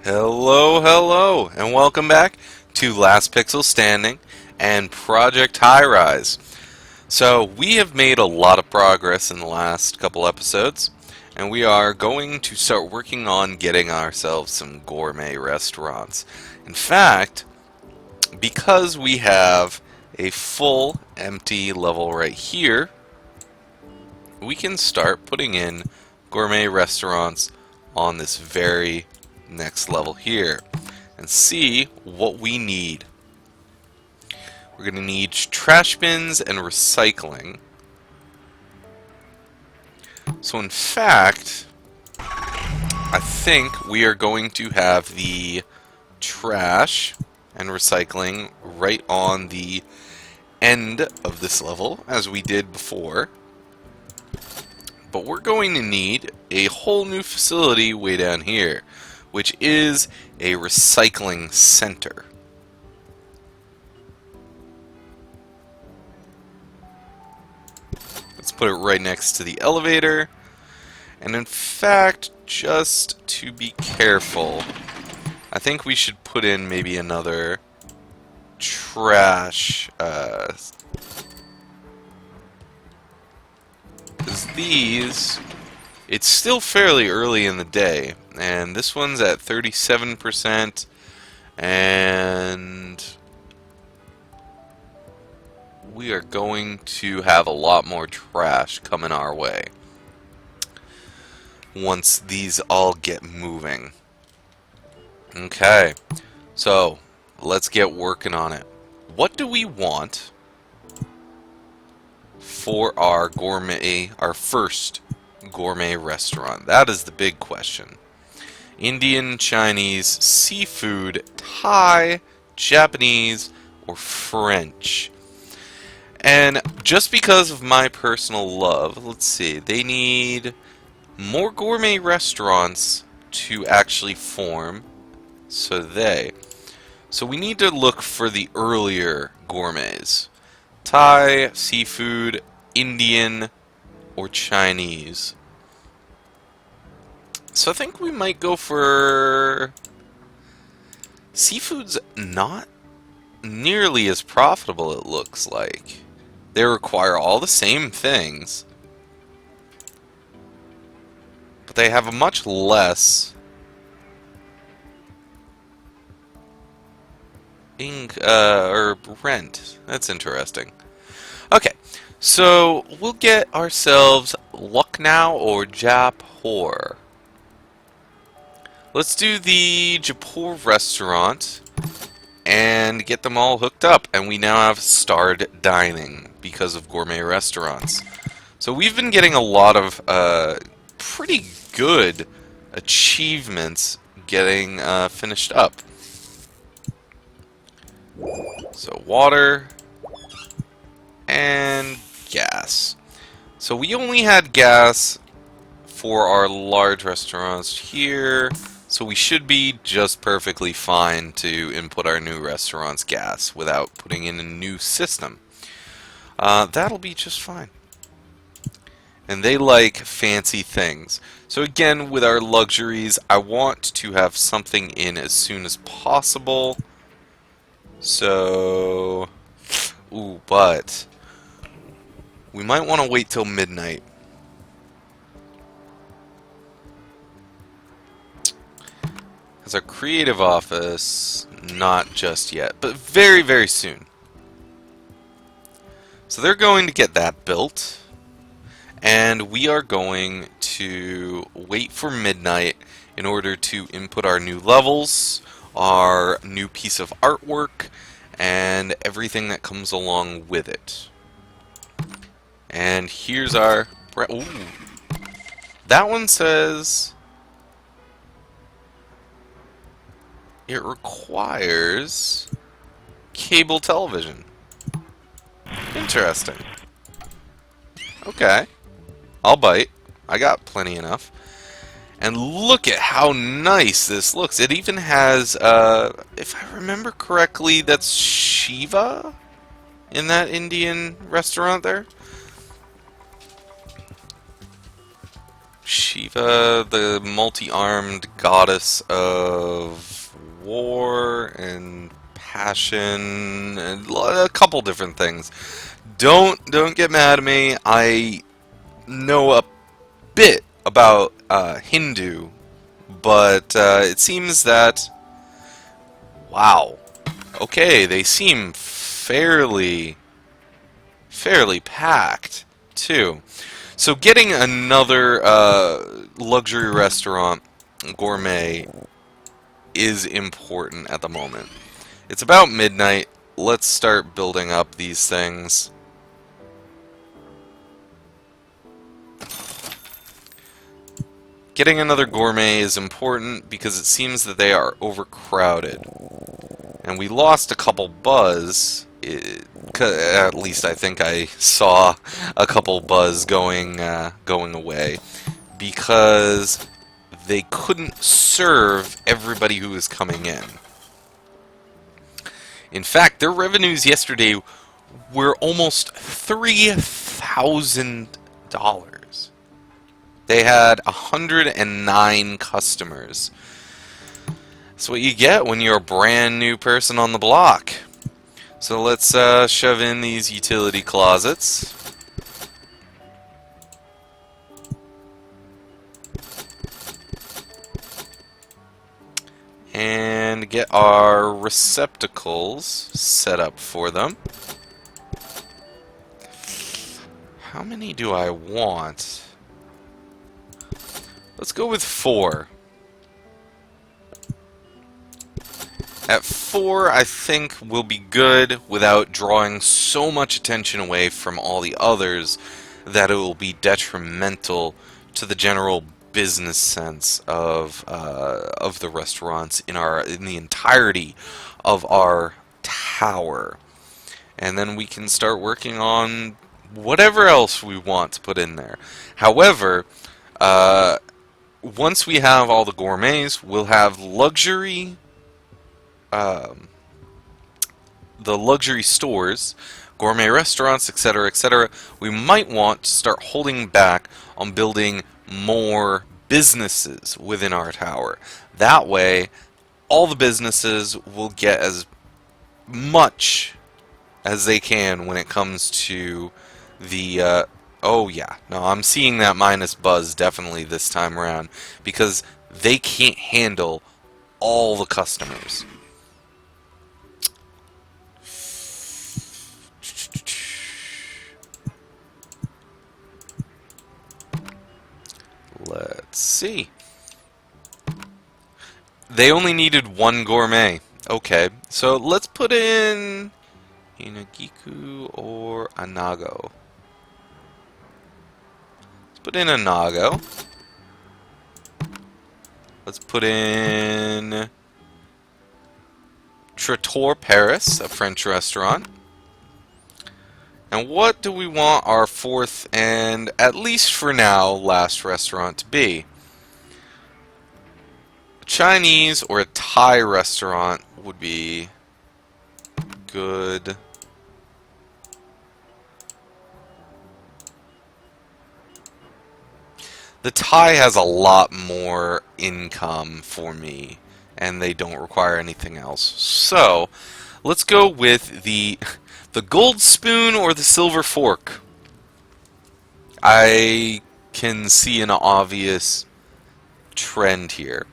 Hello, hello, and welcome back to Last Pixel Standing and Project Highrise. So, we have made a lot of progress in the last couple episodes, and we are going to start working on getting ourselves some gourmet restaurants. In fact, because we have a full empty level right here, we can start putting in gourmet restaurants on this very next level here and see what we need. We're going to need trash bins and recycling. So in fact, I think we are going to have the trash and recycling right on the end of this level as we did before. But we're going to need a whole new facility way down here, which is a recycling center. Let's put it right next to the elevator. And in fact, just to be careful, I think we should put in maybe another trash, because these, it's still fairly early in the day, and this one's at 37%, and we are going to have a lot more trash coming our way once these all get moving. Okay, so let's get working on it. What do we want for our first gourmet restaurant? That is the big question. Indian, Chinese, seafood, Thai, Japanese, or French? And just because of my personal love, let's see, they need more gourmet restaurants to actually form. So we need to look for the earlier gourmets. Thai, seafood, Indian, or Chinese. So I think we might go for... Seafood's not nearly as profitable, it looks like. They require all the same things, but they have a much less or rent. That's interesting. Okay, so we'll get ourselves Lucknow or Jaipur. Let's do the Jaipur restaurant and get them all hooked up, and we now have starred dining because of gourmet restaurants. So we've been getting a lot of pretty good achievements getting finished up. So water and gas. So we only had gas for our large restaurants here, so we should be just perfectly fine to input our new restaurant's gas without putting in a new system. That'll be just fine. And they like fancy things. So again, with our luxuries, I want to have something in as soon as possible. So... Ooh, but... we might want to wait till midnight. Because our creative office, not just yet, but very, very soon. So they're going to get that built, and we are going to wait for midnight in order to input our new levels, our new piece of artwork, and everything that comes along with it. And here's our... Ooh. That one says... it requires cable television. Interesting. Okay. I'll bite. I got plenty enough. And look at how nice this looks. It even has, if I remember correctly, that's Shiva in that Indian restaurant there. Shiva, the multi-armed goddess of war and passion, and a couple different things. Don't get mad at me. I know a bit about Hindu, but it seems that wow. Okay, they seem fairly packed too. So getting another luxury restaurant gourmet is important at the moment. It's about midnight. Let's start building up these things. Getting another gourmet is important because it seems that they are overcrowded. And we lost a couple buzz. At least I think I saw a couple buzz going away because they couldn't serve everybody who was coming in. In fact, their revenues yesterday were almost $3,000. They had 109 customers. That's what you get when you're a brand new person on the block. So let's shove in these utility closets. And get our receptacles set up for them. How many do I want? Let's go with 4. At 4, I think we'll be good without drawing so much attention away from all the others that it will be detrimental to the general business sense of the restaurants in the entirety of our tower. And then we can start working on whatever else we want to put in there. However, once we have all the gourmets, we'll have luxury, the luxury stores, gourmet restaurants, etc., etc. We might want to start holding back on building more businesses within our tower. That way, all the businesses will get as much as they can when it comes to the oh yeah, no, I'm seeing that minus buzz definitely this time around because they can't handle all the customers. Let's see. They only needed 1 gourmet. Okay, so let's put in Inagiku or Anago. Let's put in Anago. Let's put in Trattoria Paris, a French restaurant. And what do we want our 4th and, at least for now, last restaurant to be? A Chinese or a Thai restaurant would be good. The Thai has a lot more income for me, and they don't require anything else. So, let's go with the gold spoon or the silver fork. I can see an obvious trend here.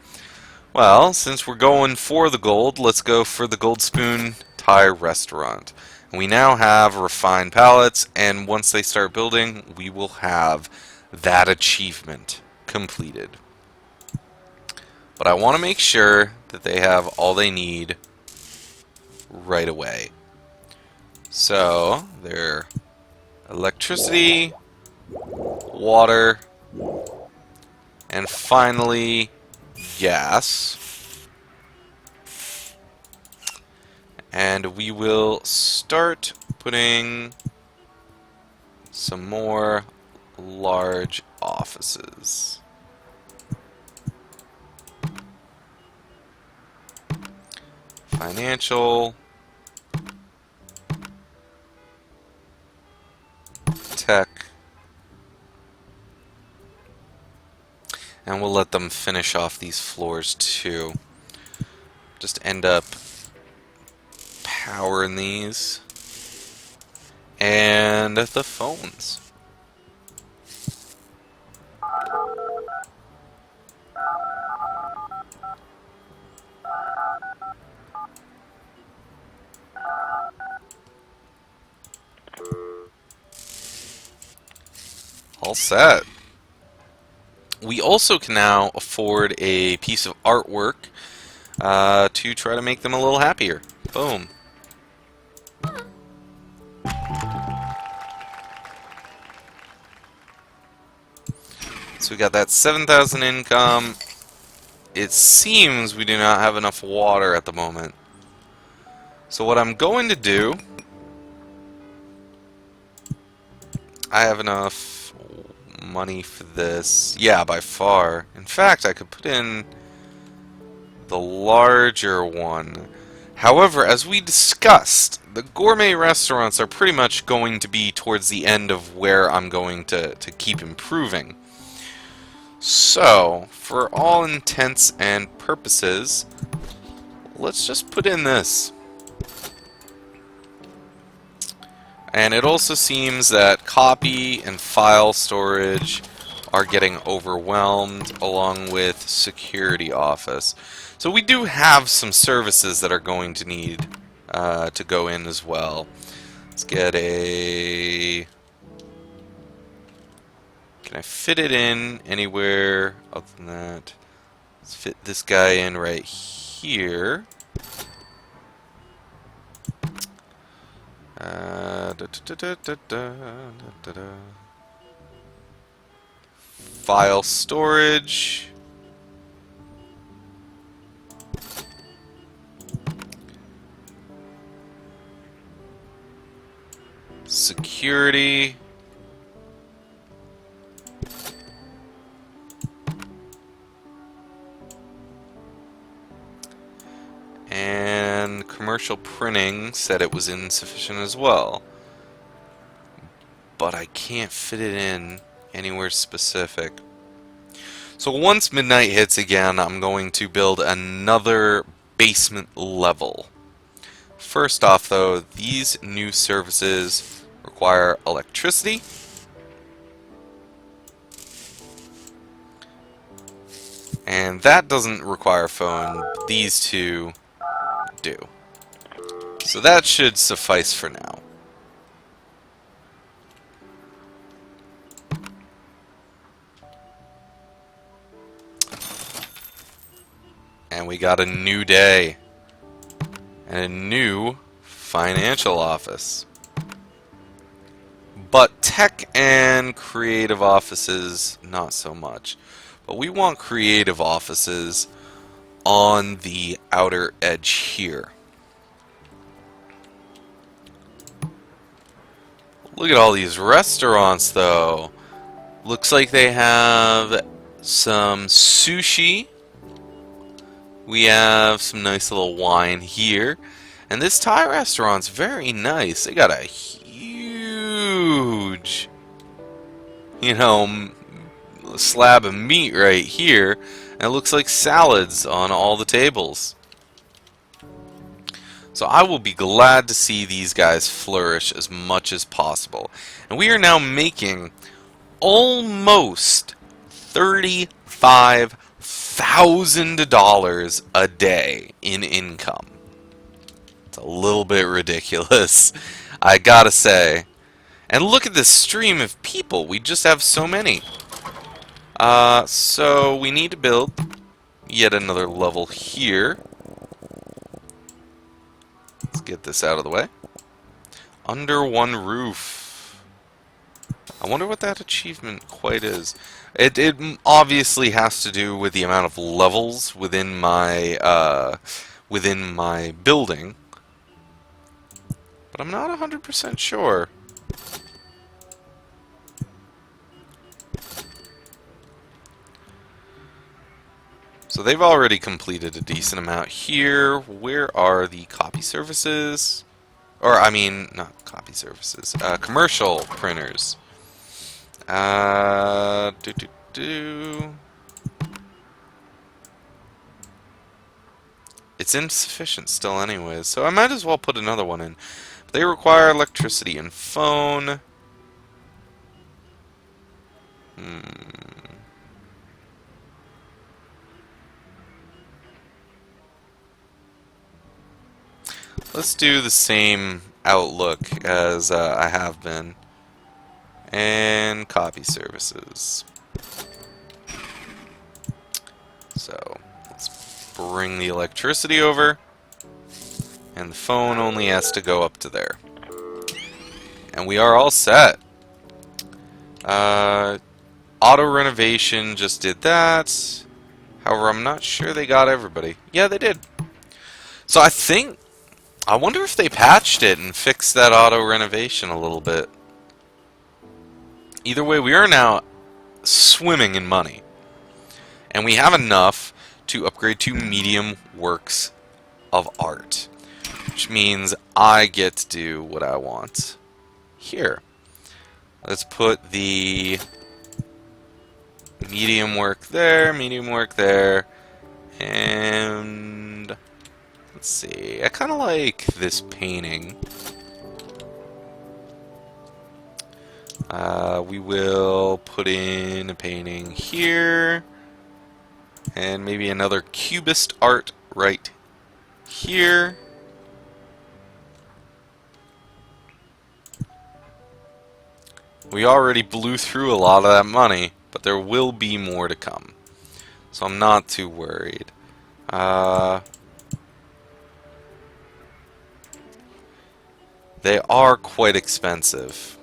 Well, since we're going for the gold, let's go for the gold spoon Thai restaurant. And we now have refined palettes, and once they start building, we will have that achievement completed. But I want to make sure that they have all they need right away. So, their electricity, water, and finally, gas. And we will start putting some more large offices. Financial, tech, let them finish off these floors too. Just end up powering these. And the phones. All set. We also can now afford a piece of artwork to try to make them a little happier. Boom. So we got that 7,000 income. It seems we do not have enough water at the moment. So what I'm going to do, I have enough money for this. Yeah, by far. In fact, I could put in the larger one. However, as we discussed, the gourmet restaurants are pretty much going to be towards the end of where I'm going to keep improving. So, for all intents and purposes, let's just put in this. And it also seems that copy and file storage are getting overwhelmed, along with security office. So we do have some services that are going to need to go in as well. Let's get a... Can I fit it in anywhere other than that? Let's fit this guy in right here. File storage. Security. And commercial printing said it was insufficient as well. But I can't fit it in anywhere specific. So once midnight hits again, I'm going to build another basement level. First off though, these new services require electricity. And that doesn't require phone, but these two do. So that should suffice for now. And we got a new day. And a new financial office. But tech and creative offices, not so much. But we want creative offices on the outer edge here. Look at all these restaurants though. Looks like they have some sushi. We have some nice little wine here. And this Thai restaurant's very nice. They got a huge, slab of meat right here. And it looks like salads on all the tables. So I will be glad to see these guys flourish as much as possible. And we are now making almost $35,000 a day in income. It's a little bit ridiculous, I gotta say. And look at this stream of people. We just have so many. So we need to build yet another level here. Let's get this out of the way. Under one roof. I wonder what that achievement quite is. It obviously has to do with the amount of levels within my building, but I'm not 100% sure. So they've already completed a decent amount here. Where are the copy services? Or, I mean, not copy services. Commercial printers. it's insufficient still anyways, so I might as well put another one in. They require electricity and phone. Let's do the same outlook as I have been. And copy services. So, let's bring the electricity over. And the phone only has to go up to there. And we are all set. Auto renovation just did that. However, I'm not sure they got everybody. Yeah, they did. So I wonder if they patched it and fixed that auto renovation a little bit. Either way, we are now swimming in money. And we have enough to upgrade to medium works of art. Which means I get to do what I want here. Let's put the medium work there, and let's see. I kind of like this painting. We will put in a painting here, and maybe another cubist art right here. We already blew through a lot of that money, but there will be more to come. So I'm not too worried. They are quite expensive.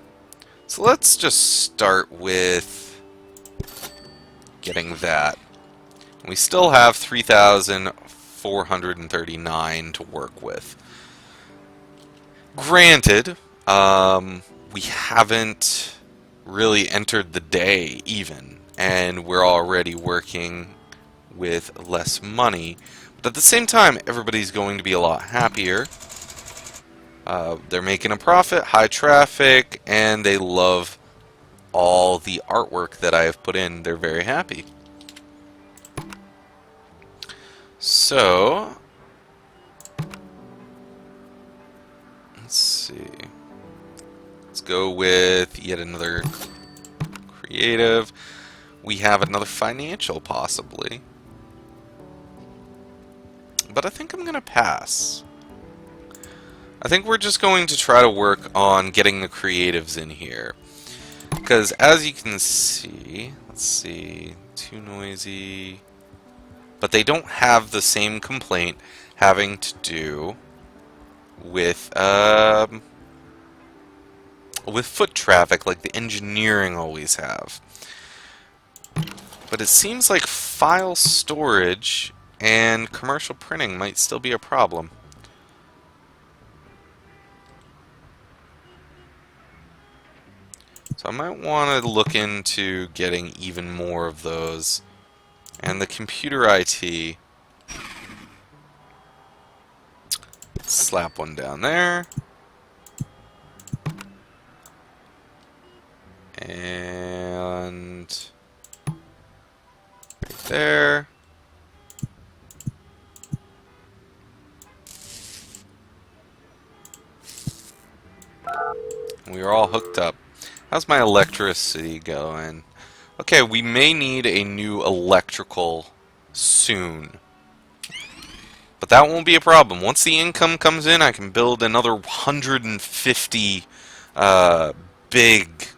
So let's just start with getting that. We still have 3,439 to work with. Granted, we haven't really entered the day even, and we're already working with less money. But at the same time, everybody's going to be a lot happier. They're making a profit, high traffic, and they love all the artwork that I have put in. They're very happy. So, let's see. Let's go with yet another creative. We have another financial, possibly. But I think I'm going to pass. I think we're just going to try to work on getting the creatives in here. Because as you can see, let's see, too noisy. But they don't have the same complaint having to do with foot traffic like the engineering always have. But it seems like file storage and commercial printing might still be a problem. So I might want to look into getting even more of those. And the computer IT, slap one down there. And right there. We are all hooked up. How's my electricity going? Okay, we may need a new electrical soon. But that won't be a problem. Once the income comes in, I can build another 150 big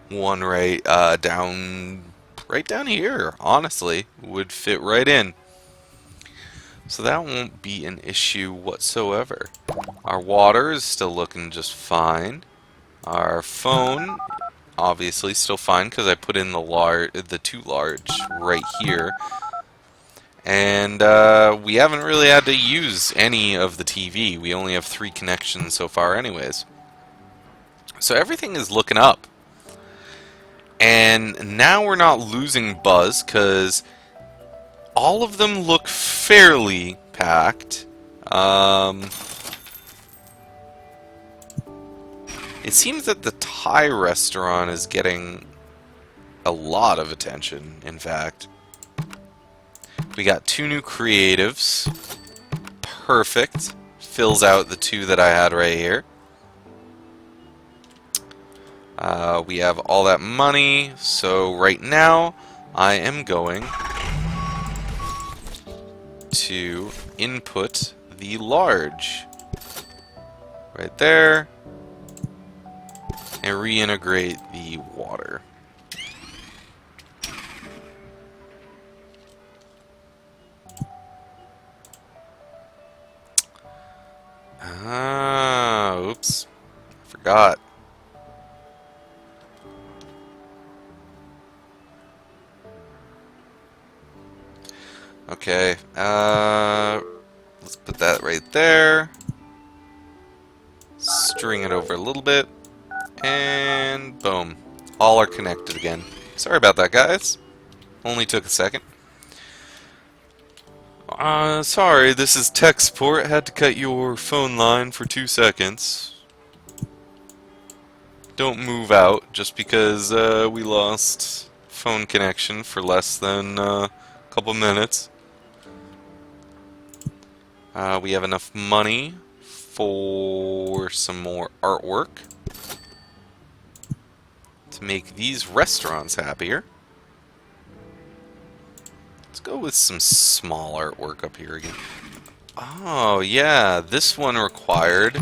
one right down here. Honestly, would fit right in. So that won't be an issue whatsoever. Our water is still looking just fine. Our phone, obviously, still fine because I put in the too large right here. And we haven't really had to use any of the TV. We only have 3 connections so far anyways. So everything is looking up. And now we're not losing buzz because all of them look fairly packed. It seems that the Thai restaurant is getting a lot of attention, in fact. We got 2 new creatives. Perfect. Fills out the 2 that I had right here. We have all that money, so right now I am going to input the large right there and reintegrate the water. Oops. Forgot. Okay, let's put that right there. String it over a little bit. And boom. All are connected again. Sorry about that, guys. Only took a second. Sorry, this is tech support. Had to cut your phone line for 2 seconds. Don't move out just because we lost phone connection for less than a couple minutes. We have enough money for some more artwork to make these restaurants happier. Let's go with some small artwork up here again. Oh, yeah, this one required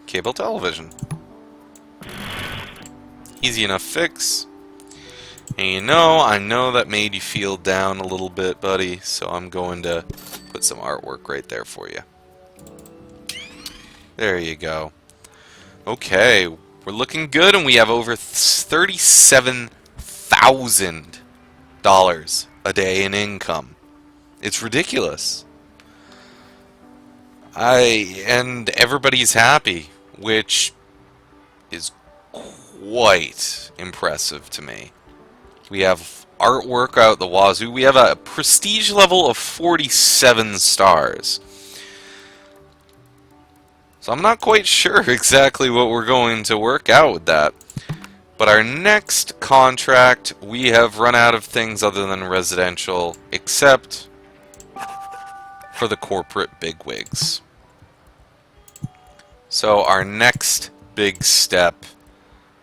cable television. Easy enough fix. And you know, I know that made you feel down a little bit, buddy, so I'm going to put some artwork right there for you. There you go. Okay, we're looking good, and we have over $37,000 a day in income. It's ridiculous. And everybody's happy, which is quite impressive to me. We have artwork out the wazoo. We have a prestige level of 47 stars. So I'm not quite sure exactly what we're going to work out with that. But our next contract, we have run out of things other than residential, except for the corporate bigwigs. So our next big step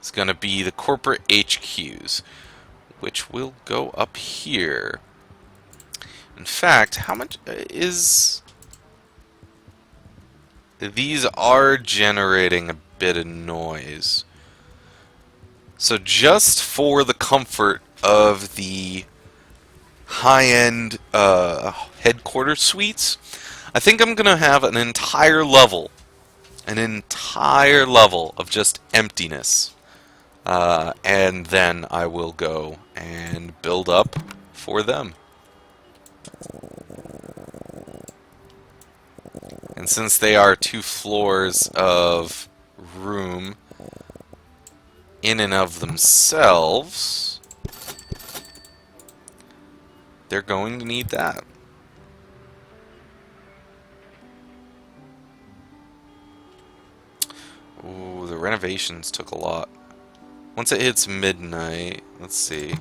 is going to be the corporate HQs, which will go up here. In fact, how much is... These are generating a bit of noise. So just for the comfort of the high-end headquarters suites, I think I'm going to have an entire level of just emptiness. And then I will go and build up for them. And since they are 2 floors of room in and of themselves, they're going to need that. Ooh, the renovations took a lot. Once it hits midnight, let's see.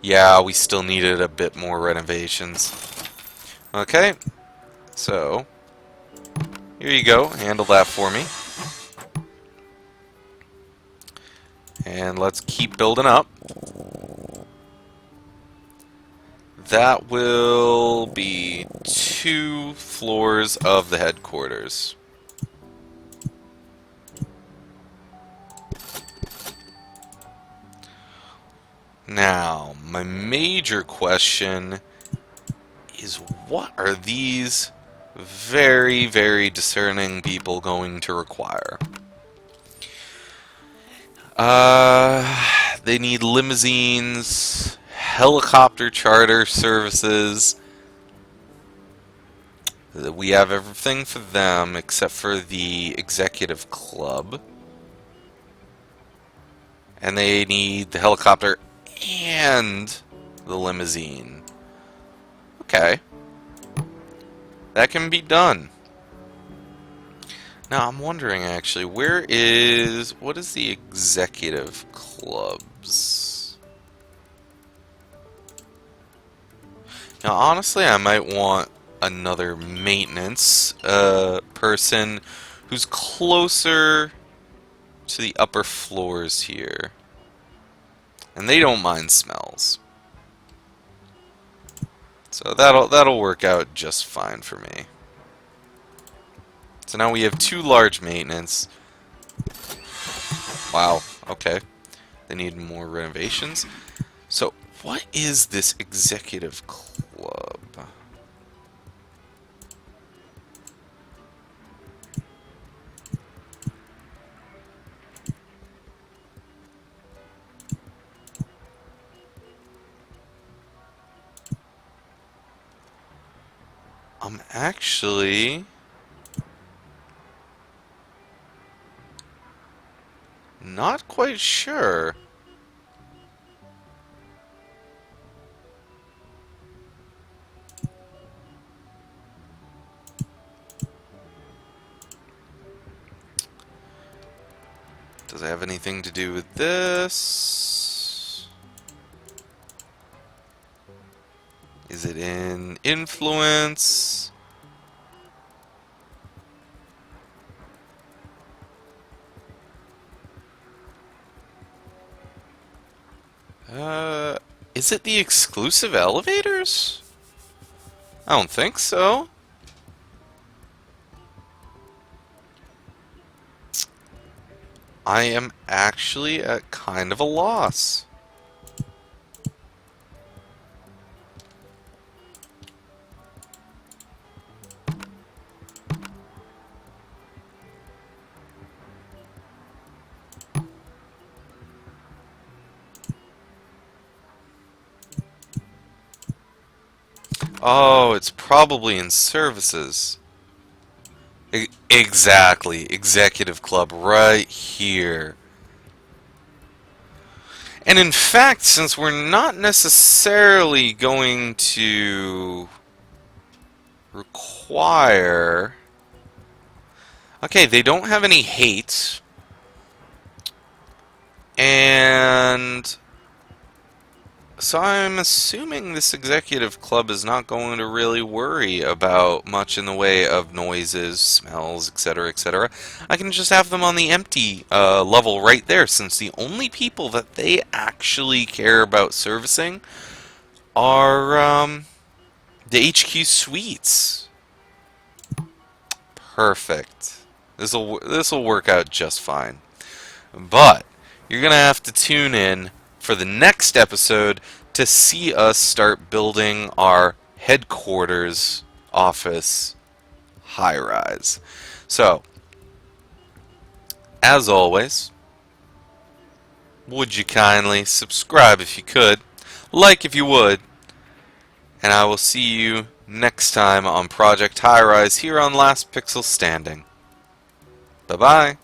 Yeah, we still needed a bit more renovations. Okay, so here you go. Handle that for me. And let's keep building up. That will be 2 floors of the headquarters. Now, my major question is, what are these very, very discerning people going to require? They need limousines, helicopter charter services. We have everything for them except for the executive club. And they need the helicopter and the limousine. Okay. That can be done. Now, I'm wondering, actually, what is the executive clubs? Now, honestly, I might want another maintenance person who's closer to the upper floors here. And they don't mind smells. So that'll work out just fine for me. So now we have 2 large maintenance. Wow, okay. They need more renovations. So, what is this executive club? I'm actually not quite sure. Does it have anything to do with this? Is it in influence? Is it the exclusive elevators? I don't think so. I am actually at kind of a loss. Oh, it's probably in services. Exactly. Executive Club right here. And in fact, since we're not necessarily going to require... Okay, they don't have any hate. And... So I'm assuming this executive club is not going to really worry about much in the way of noises, smells, etc., etc. I can just have them on the empty level right there, since the only people that they actually care about servicing are the HQ suites. Perfect. This'll work out just fine. But you're gonna have to tune in for the next episode to see us start building our headquarters office high rise. So, as always, would you kindly subscribe if you could, like if you would, and I will see you next time on Project Highrise here on Last Pixel Standing. Bye-bye.